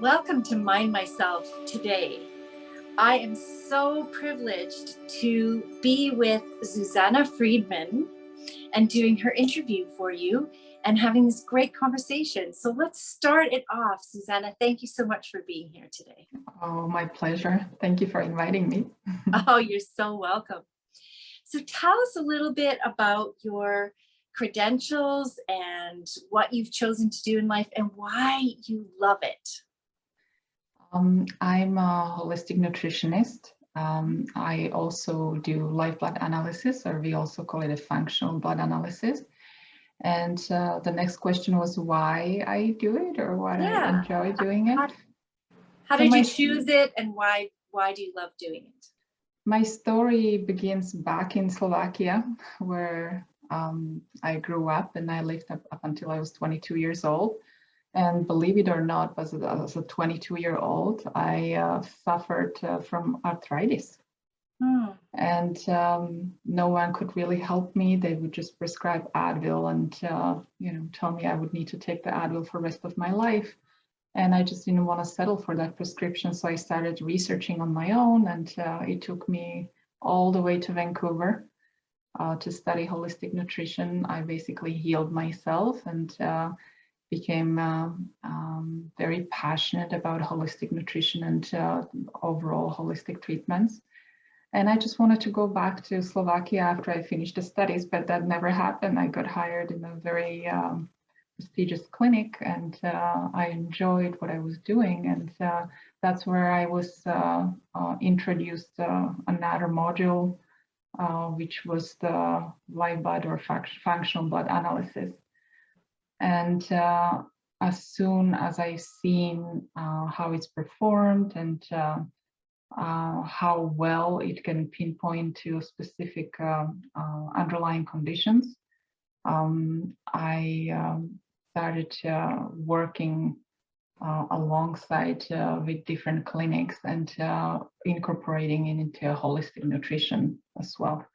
Welcome to Mind Myself today. I am so privileged to be with Zuzana Friedmann and doing her interview for you and having this great conversation. So let's start it off. Zuzana, thank you so much for being here today. Oh, my pleasure. Thank you for inviting me. Oh, you're so welcome. So tell us a little bit about your credentials and what you've chosen to do in life and why you love it. I'm a holistic nutritionist. I also do live blood analysis, or we also call it a functional blood analysis. And the next question was why I do it, or what I enjoy doing it. How did you choose it, and why do you love doing it? My story begins back in Slovakia, where I grew up, and I lived up until I was 22 years old. And believe it or not, as a 22-year-old, I suffered from arthritis. And no one could really help me. They would just prescribe Advil and tell me I would need to take the Advil for the rest of my life. And I just didn't want to settle for that prescription. So I started researching on my own, and it took me all the way to Vancouver to study holistic nutrition. I basically healed myself and became very passionate about holistic nutrition and overall holistic treatments. And I just wanted to go back to Slovakia after I finished the studies, but that never happened. I got hired in a very prestigious clinic, and I enjoyed what I was doing. And that's where I was introduced another module, which was the live blood or functional blood analysis. And as soon as I've seen how it's performed and how well it can pinpoint to specific underlying conditions, I started working alongside with different clinics and incorporating it into holistic nutrition as well.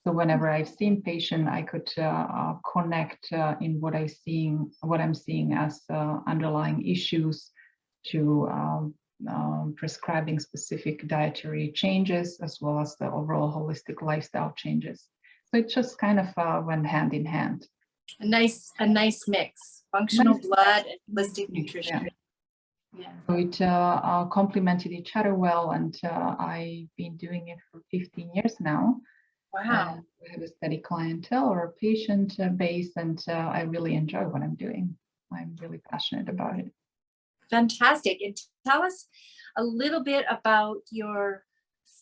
So whenever I've seen patient, I could connect in what I'm seeing as underlying issues to prescribing specific dietary changes, as well as the overall holistic lifestyle changes. So it just kind of went hand in hand. A nice mix, functional blood and holistic nutrition. Yeah. So it complemented each other well, and I've been doing it for 15 years now. Wow. I have a steady clientele or a patient base, and I really enjoy what I'm doing. I'm really passionate about it. Fantastic. And tell us a little bit about your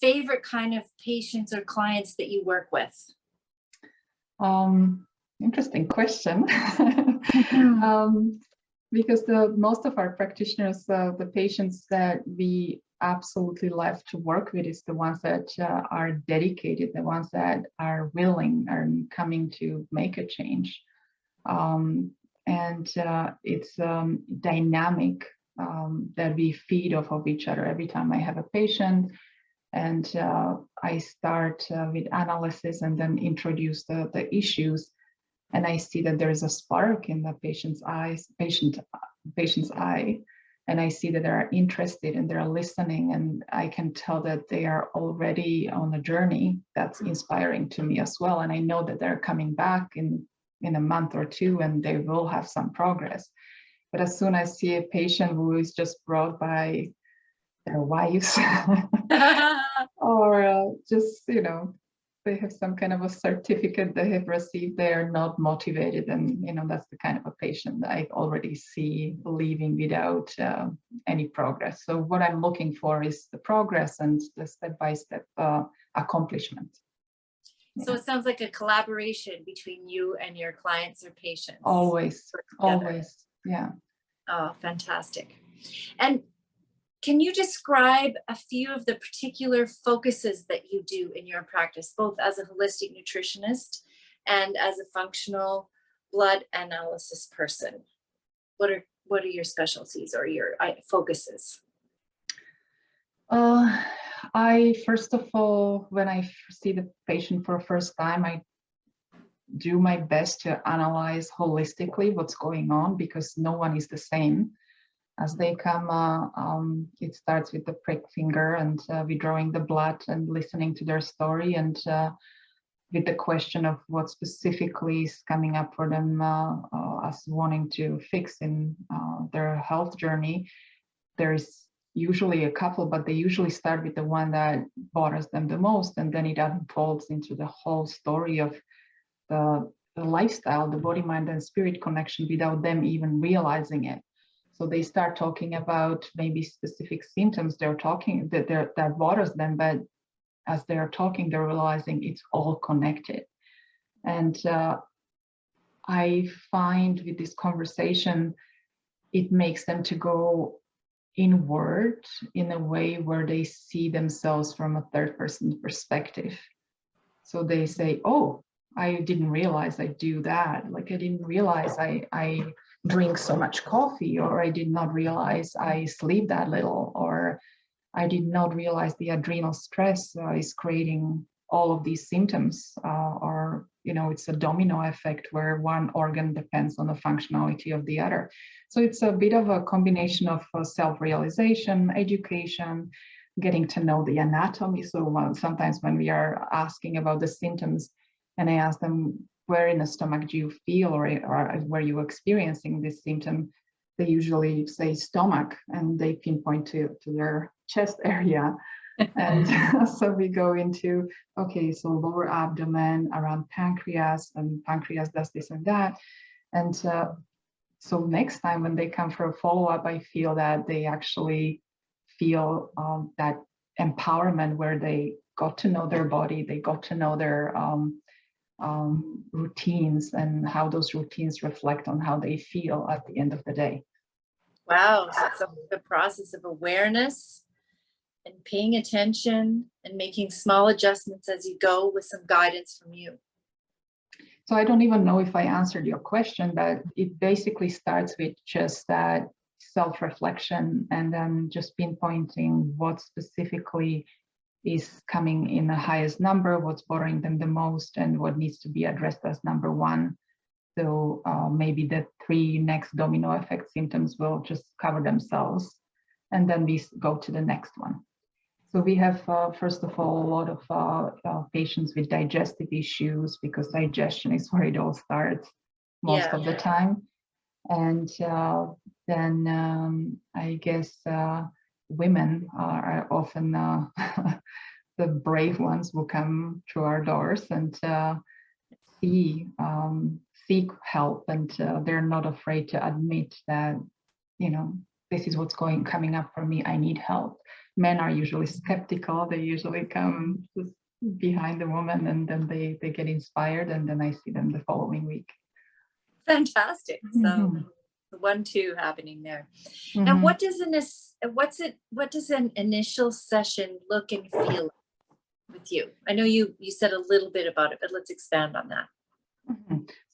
favorite kind of patients or clients that you work with. Interesting question. Because most of our practitioners, the patients that we absolutely love to work with is the ones that are dedicated, the ones that are willing and coming to make a change. And it's dynamic that we feed off of each other. Every time I have a patient and I start with analysis and then introduce the issues, and I see that there's a spark in the patient's eye, and I see that they're interested and they're listening, and I can tell that they are already on a journey. That's inspiring to me as well. And I know that they're coming back in a month or two, and they will have some progress. But as soon as I see a patient who is just brought by their wives or just, they have some kind of a certificate they have received, they are not motivated. And, that's the kind of a patient that I already see leaving without any progress. So what I'm looking for is the progress and the step-by-step accomplishment. So it sounds like a collaboration between you and your clients or patients. Always. Yeah. Oh, fantastic. And can you describe a few of the particular focuses that you do in your practice, both as a holistic nutritionist and as a functional blood analysis person? What are your specialties or your focuses? First of all, when I see the patient for the first time, I do my best to analyze holistically what's going on, because no one is the same. as they come, it starts with the prick finger and withdrawing the blood and listening to their story, and with the question of what specifically is coming up for them as wanting to fix in their health journey. There's usually a couple, but they usually start with the one that bothers them the most, and then it unfolds into the whole story of the lifestyle, the body, mind, and spirit connection without them even realizing it. So they start talking about maybe specific symptoms they're talking that bothers them, but as they're talking, they're realizing it's all connected. And I find with this conversation, it makes them to go inward in a way where they see themselves from a third person perspective. So they say, oh, I didn't realize I do that. Like, I didn't realize I drink so much coffee, or I did not realize I sleep that little, or I did not realize the adrenal stress is creating all of these symptoms, or, you know, it's a domino effect where one organ depends on the functionality of the other. So it's a bit of a combination of self-realization, education, getting to know the anatomy. So sometimes when we are asking about the symptoms, and I ask them, where in the stomach do you feel, or were you experiencing this symptom? They usually say stomach, and they pinpoint to their chest area. And so we go into, okay, so lower abdomen, around pancreas, and pancreas does this and that. And so next time when they come for a follow-up, I feel that they actually feel that empowerment where they got to know their body, they got to know their routines, and how those routines reflect on how they feel at the end of the day. Wow, so it's the process of awareness and paying attention and making small adjustments as you go with some guidance from you. So I don't even know if I answered your question, but it basically starts with just that self-reflection, and then just pinpointing what specifically is coming in the highest number, what's bothering them the most, and what needs to be addressed as number one. So maybe the 3 next domino effect symptoms will just cover themselves, and then we go to the next one. So we have, first of all, a lot of patients with digestive issues, because digestion is where it all starts most of the time. And then I guess women are often the brave ones who come to our doors and seek help, and they're not afraid to admit that, you know, this is what's coming up for me, I need help. Men are usually skeptical, they usually come just behind the woman, and then they get inspired, and then I see them the following week. Fantastic. So 1-2 happening there. And what does an initial session look and feel like with you? I know you said a little bit about it, but let's expand on that.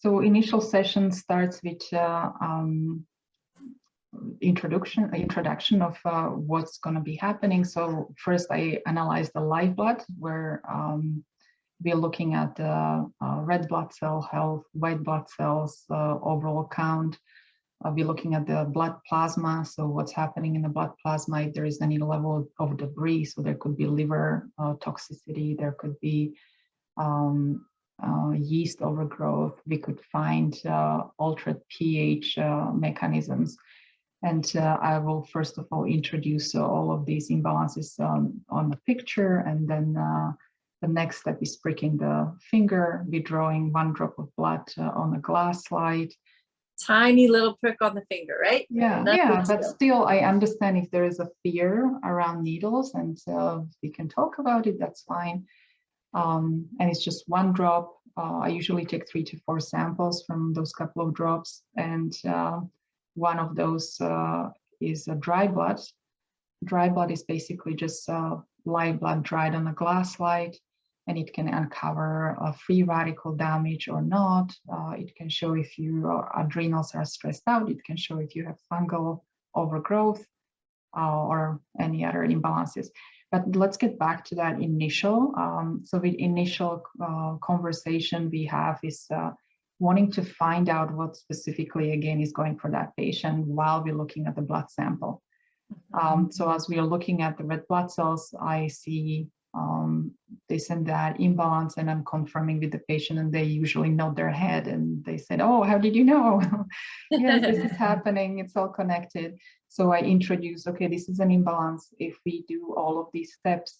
So initial session starts with introduction of what's going to be happening. So first I analyze the live blood, where we're looking at the red blood cell health, white blood cells, overall count. We're looking at the blood plasma, so what's happening in the blood plasma, if there is any level of debris. So there could be liver toxicity, there could be yeast overgrowth. We could find altered pH mechanisms. And I will first of all introduce all of these imbalances on the picture, and then the next step is pricking the finger, withdrawing 1 drop of blood on a glass slide. Tiny little prick on the finger, right? Yeah, but still I understand if there is a fear around needles, and we can talk about it, that's fine. And it's just 1 drop. I usually take 3 to 4 samples from those couple of drops, and one of those is a dry blood. Dry blood is basically just live blood dried on a glass slide, and it can uncover a free radical damage or not. It can show if your adrenals are stressed out. It can show if you have fungal overgrowth or any other imbalances. But let's get back to that initial. So with initial conversation we have is wanting to find out what specifically, again, is going for that patient while we're looking at the blood sample. So as we are looking at the red blood cells, I see this and that imbalance, and I'm confirming with the patient, and they usually nod their head and they said, "Oh, how did you know?" Yes, this is happening. It's all connected. So I introduce, okay, this is an imbalance. If we do all of these steps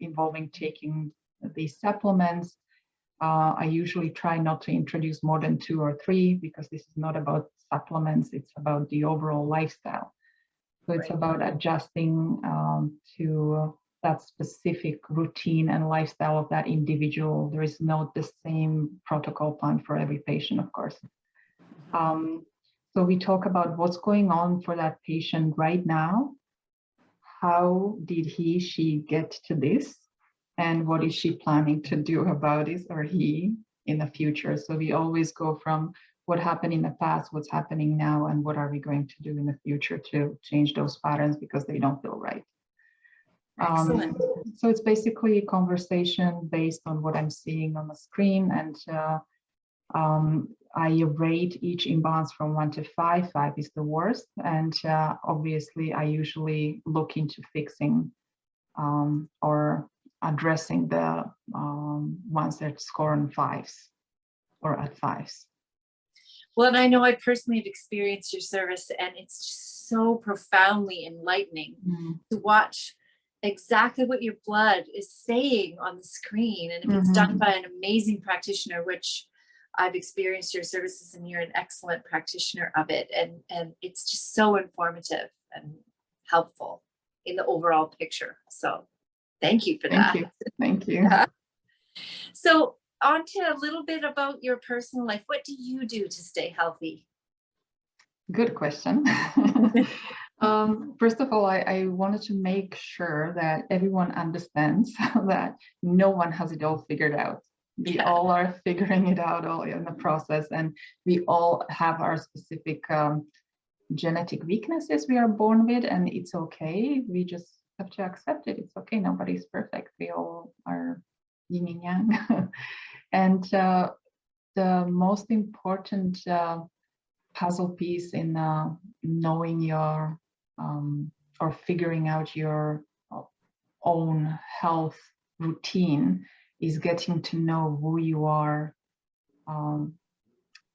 involving taking these supplements, I usually try not to introduce more than 2 or 3, because this is not about supplements. It's about the overall lifestyle. So it's about adjusting to that specific routine and lifestyle of that individual. There is not the same protocol plan for every patient, of course. So we talk about what's going on for that patient right now. How did she get to this? And what is she planning to do about this, or he, in the future? So we always go from what happened in the past, what's happening now, and what are we going to do in the future to change those patterns because they don't feel right. Excellent. So it's basically a conversation based on what I'm seeing on the screen, and I rate each imbalance from 1 to 5. 5 is the worst, and obviously I usually look into fixing or addressing the ones that score on 5s or at 5s. Well, and I know I personally have experienced your service, and it's just so profoundly enlightening to watch exactly what your blood is saying on the screen. And if it's done by an amazing practitioner, which I've experienced your services, and you're an excellent practitioner of it, and it's just so informative and helpful in the overall picture. So thank you for that. Thank you. Yeah. So on to a little bit about your personal life. What do you do to stay healthy? Good question. First of all, I wanted to make sure that everyone understands that no one has it all figured out. We all are figuring it out all in the process, and we all have our specific genetic weaknesses we are born with, and it's okay. We just have to accept it. It's okay. Nobody's perfect. We all are yin and yang. And the most important puzzle piece in knowing your or figuring out your own health routine is getting to know who you are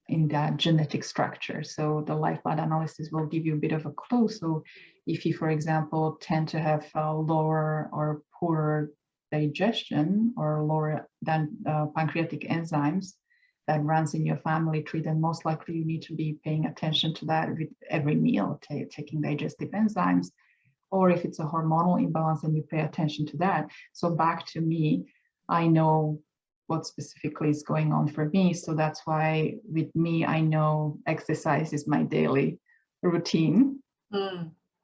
in that genetic structure. So the life blood analysis will give you a bit of a clue. So if you, for example, tend to have lower or poorer digestion or lower than pancreatic enzymes that runs in your family tree, then most likely you need to be paying attention to that with every meal, taking digestive enzymes. Or if it's a hormonal imbalance, then you pay attention to that. So back to me, I know what specifically is going on for me. So that's why with me, I know exercise is my daily routine.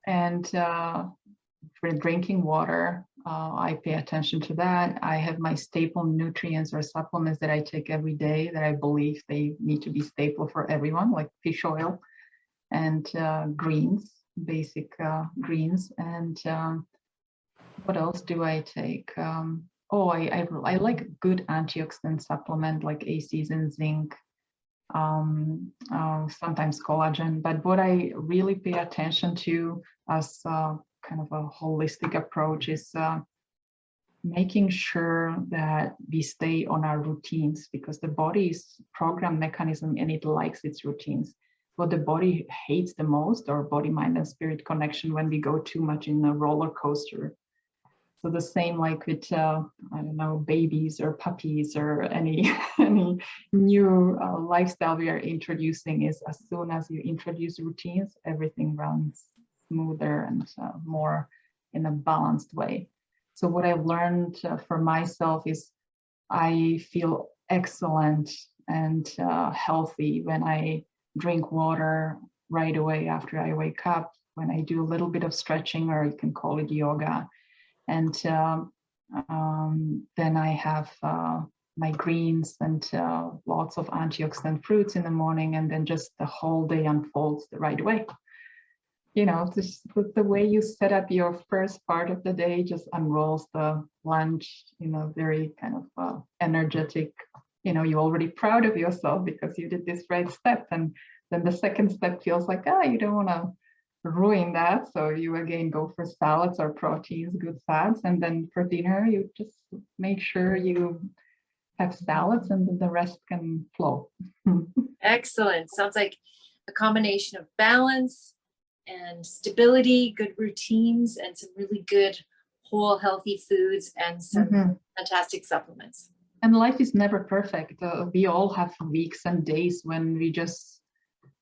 And for drinking water, I pay attention to that. I have my staple nutrients or supplements that I take every day that I believe they need to be staple for everyone, like fish oil and greens, basic greens. And what else do I take? I like a good antioxidant supplement like ACs and zinc, sometimes collagen. But what I really pay attention to as kind of a holistic approach is making sure that we stay on our routines, because the body's program mechanism and it likes its routines. What the body hates the most, or body, mind, and spirit connection, when we go too much in a roller coaster. So the same like with, I don't know, babies or puppies or any new lifestyle we are introducing, is as soon as you introduce routines, everything runs smoother and more in a balanced way. So what I've learned for myself is I feel excellent and healthy when I drink water right away after I wake up, when I do a little bit of stretching, or you can call it yoga. And then I have my greens and lots of antioxidant fruits in the morning, and then just the whole day unfolds the right way. You know, just the way you set up your first part of the day just unrolls the lunch, you know, very kind of energetic you're already proud of yourself because you did this right step. And then the second step feels like, you don't want to ruin that. So you again go for salads or proteins, good fats. And then for dinner, you just make sure you have salads and then the rest can flow. Excellent. Sounds like a combination of balance and stability, good routines, and some really good whole healthy foods and some fantastic supplements. And life is never perfect. We all have weeks and days when we just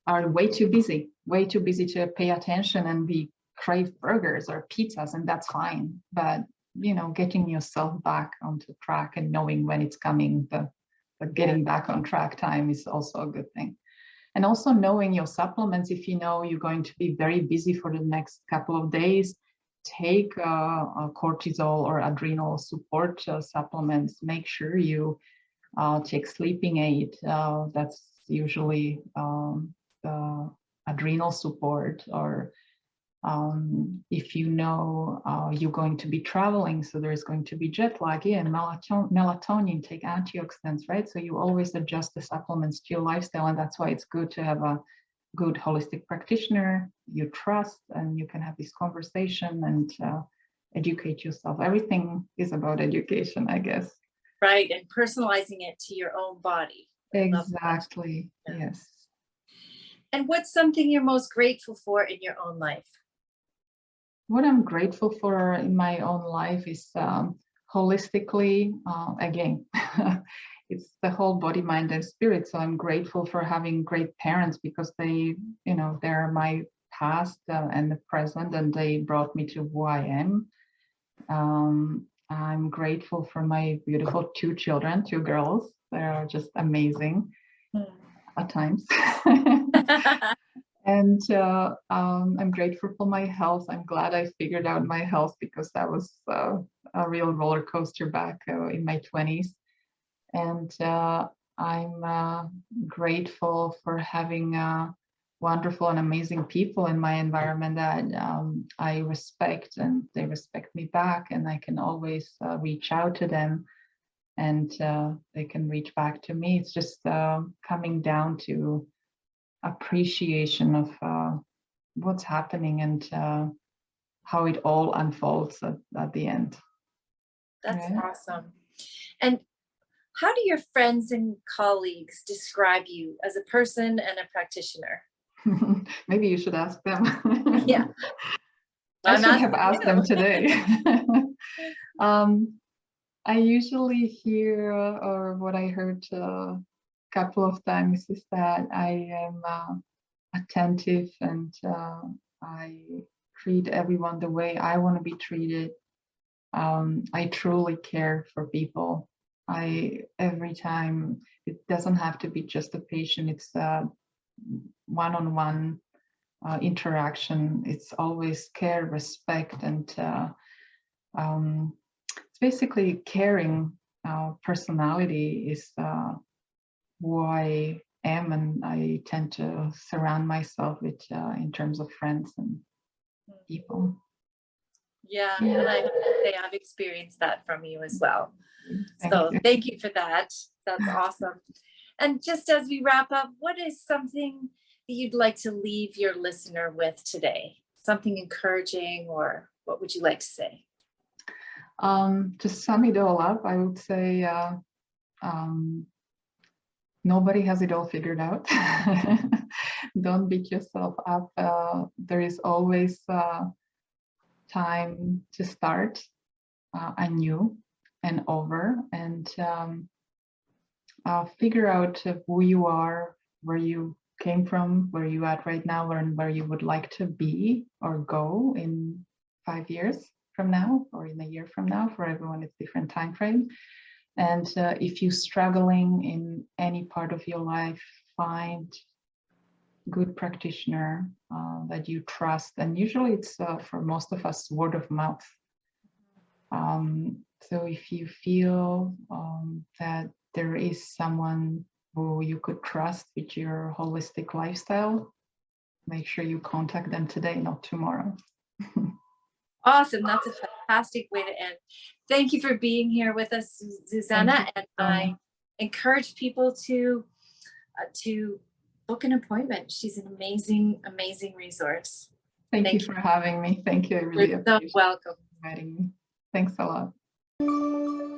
are way too busy to pay attention, and we crave burgers or pizzas, and that's fine. But getting yourself back onto track and knowing when it's coming, but getting back on track time is also a good thing. And also knowing your supplements. If you know you're going to be very busy for the next couple of days, take a cortisol or adrenal support supplements. Make sure you take sleeping aid. That's usually the adrenal support. Or if you're going to be traveling, so there's going to be jet lag, and melatonin, take antioxidants, right? So you always adjust the supplements to your lifestyle, and that's why it's good to have a good holistic practitioner you trust, and you can have this conversation and educate yourself. Everything is about education, I guess. Right, and personalizing it to your own body. Exactly, yes. And what's something you're most grateful for in your own life? What I'm grateful for in my own life is holistically, again, it's the whole body, mind, and spirit. So I'm grateful for having great parents because they, they're my past and the present, and they brought me to who I am. I'm grateful for my beautiful 2 children, 2 girls. They're just amazing at times. And I'm grateful for my health. I'm glad I figured out my health because that was a real roller coaster back in my 20s. And I'm grateful for having wonderful and amazing people in my environment that I respect, and they respect me back, and I can always reach out to them, and they can reach back to me. It's just coming down to appreciation of what's happening and how it all unfolds at the end. That's awesome. And how do your friends and colleagues describe you as a person and a practitioner? Maybe you should ask them. Yeah. I should have asked them today. I usually hear, or what I heard a couple of times, is that I am attentive, and I treat everyone the way I want to be treated. I truly care for people. Every time, it doesn't have to be just a patient, it's one-on-one interaction. It's always care, respect, and it's basically caring. Personality is who I am, and I tend to surround myself with in terms of friends and people. Yeah, and I have to say I've experienced that from you as well. Thank you for that. That's awesome. And just as we wrap up, what is something that you'd like to leave your listener with today? Something encouraging, or what would you like to say? To sum it all up, I would say nobody has it all figured out. Don't beat yourself up. There is always time to start anew and over, and figure out who you are, where you came from, where you at right now, and where you would like to be or go in 5 years from now, or in a year from now. For everyone, it's different time frame. And if you're struggling in any part of your life, find good practitioner that you trust. And usually it's for most of us word of mouth. So if you feel that there is someone who you could trust with your holistic lifestyle, make sure you contact them today, not tomorrow. Awesome. That's a fantastic way to end. Thank you for being here with us, Zuzana. And I encourage people to book an appointment. She's an amazing, amazing resource. Thank you for having me. Thank you. I really You're so appreciate welcome. inviting me. Thanks a lot.